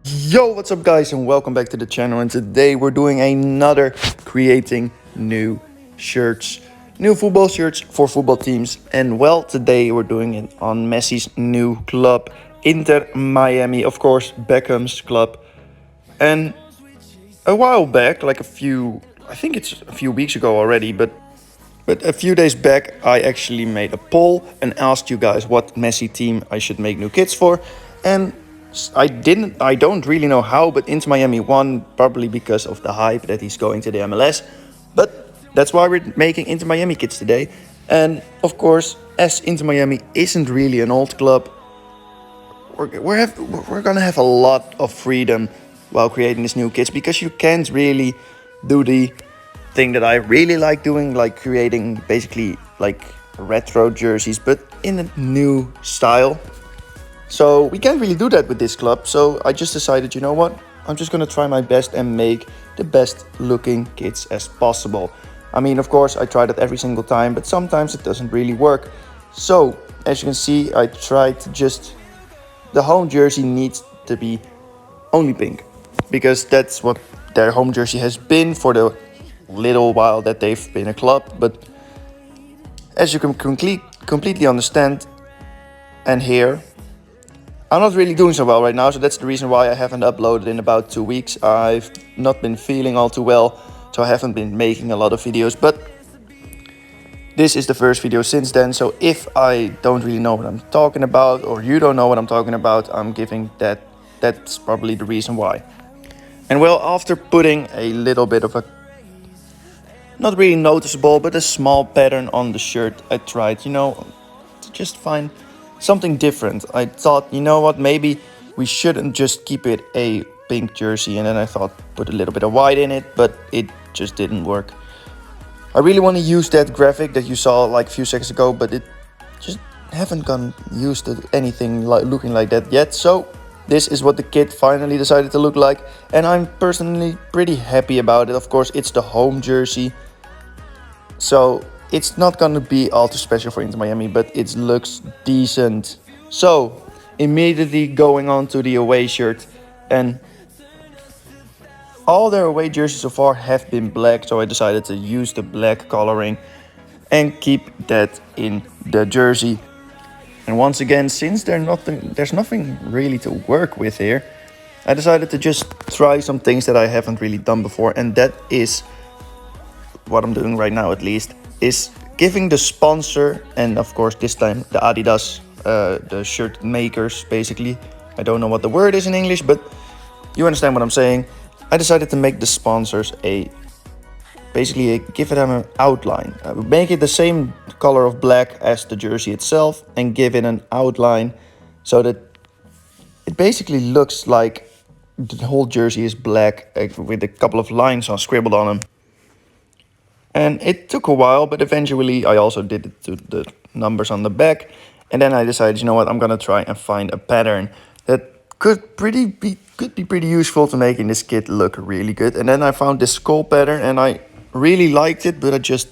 Yo, what's up guys, and welcome back to the channel. And today we're doing another creating new shirts, new football shirts for football teams. And well, today we're doing it on Messi's new club, Inter Miami, of course, Beckham's club. And a while back, I think it's a few weeks ago already, but a few days back, I actually made a poll and asked you guys what Messi team I should make new kits for. And I don't really know how, but Inter Miami won, probably because of the hype that he's going to the MLS. But that's why we're making Inter Miami kits today. And of course, as Inter Miami isn't really an old club, we're gonna have a lot of freedom while creating these new kits, because you can't really do the thing that I really like doing, like creating basically like retro jerseys, but in a new style. So we can't really do that with this club. So I just decided, you know what? I'm just gonna try my best and make the best looking kits as possible. I mean, of course, I try that every single time, but sometimes it doesn't really work. So as you can see, I tried to just, the home jersey needs to be only pink, because that's what their home jersey has been for the little while that they've been a club. But as you can completely understand and hear, I'm not really doing so well right now, so that's the reason why I haven't uploaded in about 2 weeks. I've not been feeling all too well, so I haven't been making a lot of videos, but this is the first video since then. So if I don't really know what I'm talking about, or you don't know what I'm talking about, I'm giving that's probably the reason why. And well, after putting a little bit of a, not really noticeable, but a small pattern on the shirt, I tried, to just find something different. I thought, you know what, maybe we shouldn't just keep it a pink jersey. And then I thought, put a little bit of white in it, but it just didn't work. I really want to use that graphic that you saw like a few seconds ago, but it just haven't gone used anything like looking like that yet. So this is what the kit finally decided to look like, and I'm personally pretty happy about it. Of course, it's the home jersey, so it's not gonna be all too special for Inter Miami, but it looks decent. So immediately going on to the away shirt, and all their away jerseys so far have been black, so I decided to use the black coloring and keep that in the jersey. And once again, since there's nothing really to work with here, I decided to just try some things that I haven't really done before, and that is what I'm doing right now, at least, is giving the sponsor, and of course this time the Adidas, the shirt makers, basically. I don't know what the word is in English, but you understand what I'm saying. I decided to make the sponsors basically give them an outline. Make it the same color of black as the jersey itself, and give it an outline so that it basically looks like the whole jersey is black, with a couple of lines scribbled on them. And it took a while, but eventually I also did it to the numbers on the back. And then I decided, you know what, I'm gonna try and find a pattern that could be pretty useful to making this kit look really good. And then I found this skull pattern, and I really liked it, but I just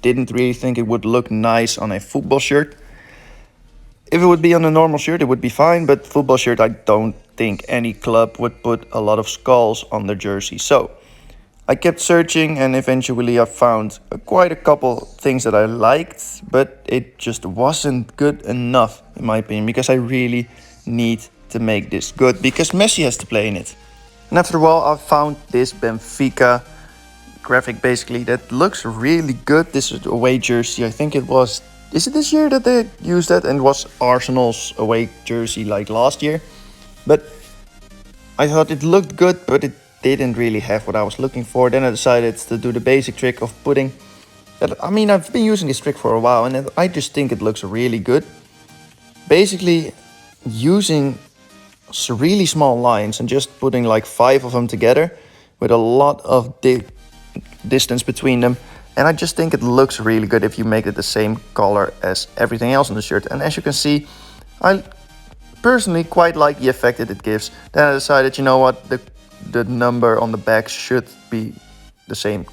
didn't really think it would look nice on a football shirt. If it would be on a normal shirt, it would be fine, but football shirt, I don't think any club would put a lot of skulls on their jersey. So I kept searching, and eventually I found quite a couple things that I liked, but it just wasn't good enough, in my opinion, because I really need to make this good, because Messi has to play in it. And after a while, I found this Benfica graphic, basically, that looks really good. This is the away jersey. I think it was, is it this year that they used that? And it was Arsenal's away jersey like last year. But I thought it looked good, but it didn't really have what I was looking for. Then I decided to do the basic trick of putting that. I mean, I've been using this trick for a while, and I just think it looks really good. Basically, using really small lines and just putting like 5 of them together with a lot of distance between them, and I just think it looks really good if you make it the same color as everything else on the shirt. And as you can see, I personally quite like the effect that it gives. Then I decided, you know what, the number on the back should be the same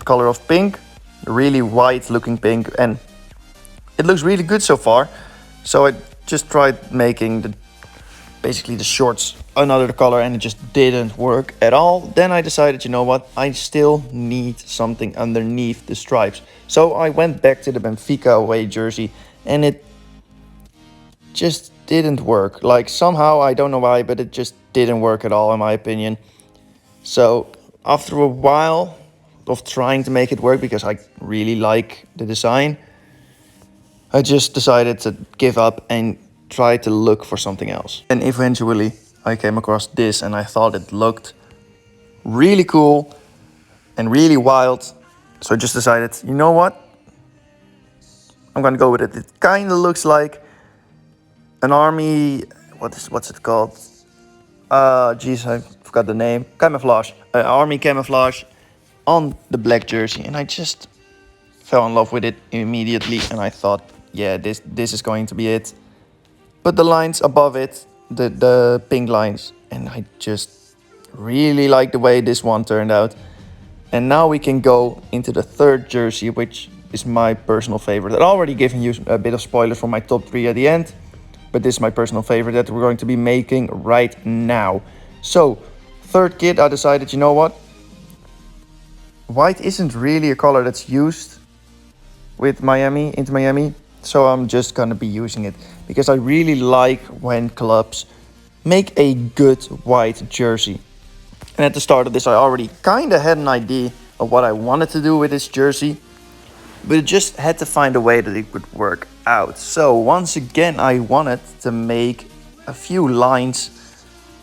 color of pink, really white looking pink, and it looks really good so far. So I just tried making basically the shorts another color and it just didn't work at all. Then I decided, you know what, I still need something underneath the stripes. So I went back to the Benfica away jersey and it just didn't work. Like somehow, I don't know why, but it just didn't work at all in my opinion. So after a while of trying to make it work, because I really like the design, I just decided to give up and try to look for something else. And eventually I came across this and I thought it looked really cool and really wild. So I just decided, you know what? I'm gonna go with it. It kind of looks like an army, what's it called? Geez, I forgot the name. Camouflage. Army camouflage on the black jersey. And I just fell in love with it immediately. And I thought, yeah, this is going to be it. But the lines above it, the pink lines, and I just really like the way this one turned out. And now we can go into the third jersey, which is my personal favorite. I've already given you a bit of spoilers for my top 3 at the end, but this is my personal favorite that we're going to be making right now. So, third kit, I decided, you know what? White isn't really a color that's used with Miami, into Miami. So I'm just gonna be using it because I really like when clubs make a good white jersey. And at the start of this, I already kind of had an idea of what I wanted to do with this jersey, but it just had to find a way that it would work out. So once again, I wanted to make a few lines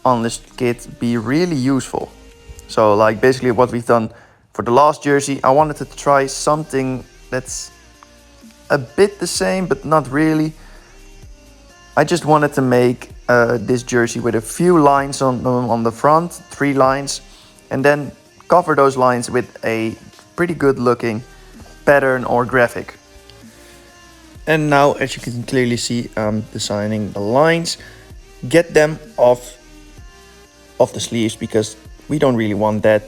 on this kit be really useful. So like basically what we've done for the last jersey, I wanted to try something that's a bit the same, but not really. I just wanted to make this jersey with a few lines on the front, 3 lines, and then cover those lines with a pretty good looking pattern or graphic. And now, as you can clearly see, I'm designing the lines. Get them off the sleeves because we don't really want that.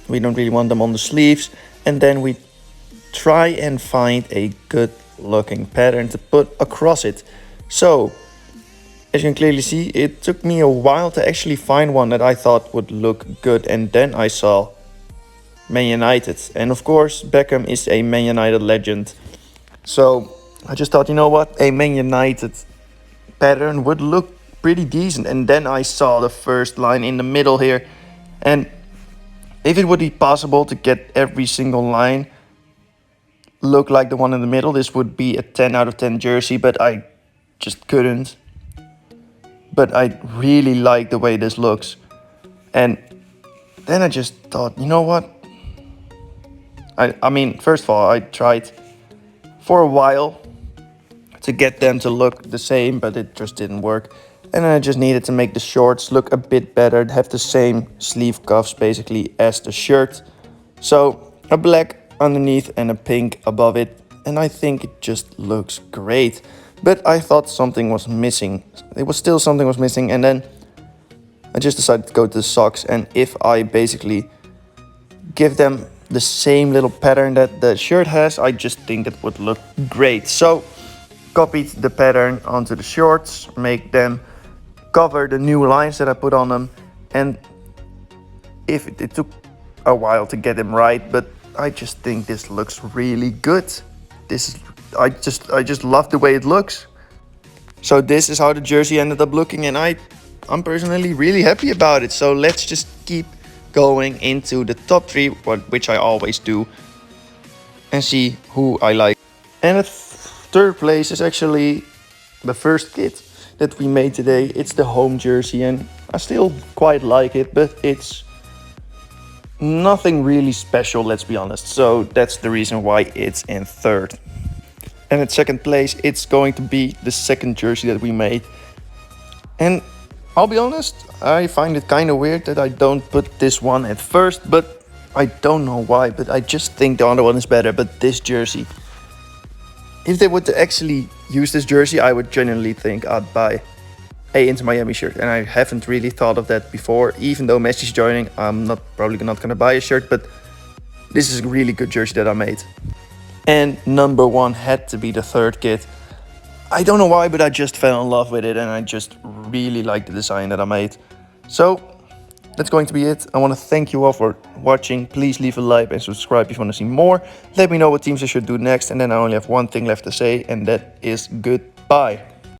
We don't really want them on the sleeves. And then we try and find a good looking pattern to put across it. So, as you can clearly see, it took me a while to actually find one that I thought would look good. And then I saw Man United. And of course, Beckham is a Man United legend. So, I just thought, you know what? A Man United pattern would look pretty decent. And then I saw the first line in the middle here. And if it would be possible to get every single line look like the one in the middle, this would be a 10 out of 10 jersey, but I just couldn't. But I really like the way this looks. And then I just thought, you know what? I mean, first of all, I tried for a while to get them to look the same, but it just didn't work. And I just needed to make the shorts look a bit better, have the same sleeve cuffs basically as the shirt. So a black underneath and a pink above it, and I think it just looks great. But I thought something was missing. It was still something was missing, and then I just decided to go to the socks. And if I basically give them the same little pattern that the shirt has, I just think it would look great. So copied the pattern onto the shorts, make them cover the new lines that I put on them. And if it took a while to get them right, but I just think this looks really good. I just love the way it looks. So this is how the jersey ended up looking, and I'm personally really happy about it. So let's just keep going into the top 3, which I always do, and see who I like. And at third place is actually the first kit that we made today. It's the home jersey, and I still quite like it, but it's nothing really special, let's be honest. So that's the reason why it's in third. And at second place, it's going to be the second jersey that we made. And I'll be honest, I find it kind of weird that I don't put this one at first, but I don't know why, but I just think the other one is better. But this jersey, if they would actually use this jersey, I would genuinely think I'd buy a Inter Miami shirt. And I haven't really thought of that before. Even though Messi's joining, I'm probably not going to buy a shirt, but this is a really good jersey that I made. And number 1 had to be the third kit. I don't know why, but I just fell in love with it and I just really like the design that I made. So that's going to be it. I want to thank you all for watching. Please leave a like and subscribe if you want to see more. Let me know what teams I should do next. And then I only have one thing left to say, and that is goodbye.